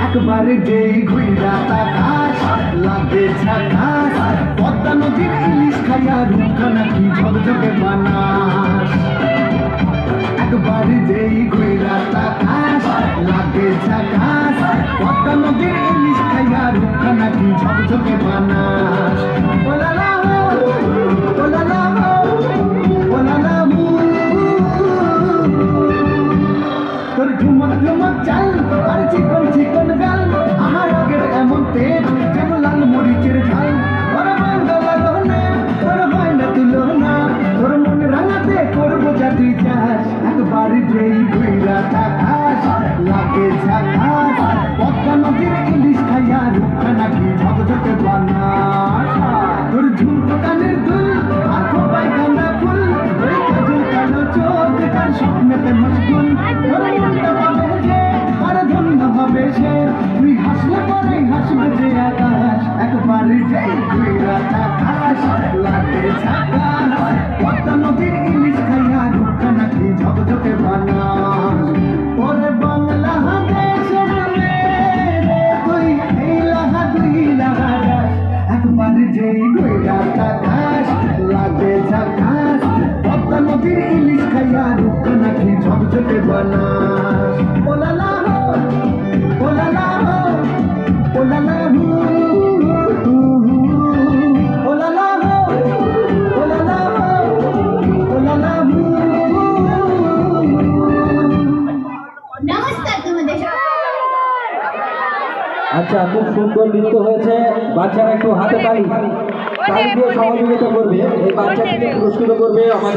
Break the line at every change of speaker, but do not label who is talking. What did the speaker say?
একবার যেই ঘুইরা তাকাস লাগে ঝাকাস পদ্মা নদীর ইলিশ খাইয়া রূপখানা কি ঝকঝকে বানাস একবার যেই ঘুইরা তাকাস লাগে ঝাকাস পদ্মা নদীর ইলিশ খাইয়া রূপখানা কি ঝকঝকে বানাস ওলালা হো ওলালা হো ওলালা হো তোর ঝুমক ঝুমক চাল আর চিকন চিকন গাল আহার আগের এমন তেজ যেন লাল মরিচের ঝাল তোর বাংলা দোনে তোর হয় না তুলনা তোর মন রাঙাতে করবো যা তুই চাস একবার যেই ঘুইরা তাকাস লাগে ঝাকাস পদ্মা নদীর ইলিশ খাইয়া রূপখানা কি ঝকঝকে বানাস তোর ঝুমকো কানের দুল আর খোপাই কানা ফুল ওই কাজল কালো চোখ তার স্বপ্নেতে মশগুল তোর মনটা পাবে যে আর ধন্য হবে সে তুই হাসলে পরে হাসবে যে আকাশ একবার যেই ঘুইরা তাকাস লাগে ঝাকাস পদ্মা নদীর ইলিশ খাইয়া রূপখানা কি ঝকঝকে বানাস ওরে বাংলাদেশের মেয়ে তুই এই লাহা দুই লাহা দাস একবার যেই ঘুইরা তাকাস লাগে ঝাকাস পদ্মা নদীর ইলিশ খাইয়া রূপখানা কি ঝকঝকে বানাস ওলালা হো ওলালা হো ওলালা হো ওলালা হো ওলালা হো ওলালা হো।
নমস্কার তোমাদের।
আচ্ছা, খুব সুন্দর নৃত্য হয়েছে। বাচ্চারা একটু হাতে তালি দিয়ে সহযোগিতা করবে। এই বাচ্চাটিকে পুরস্কৃত করবে আমাদের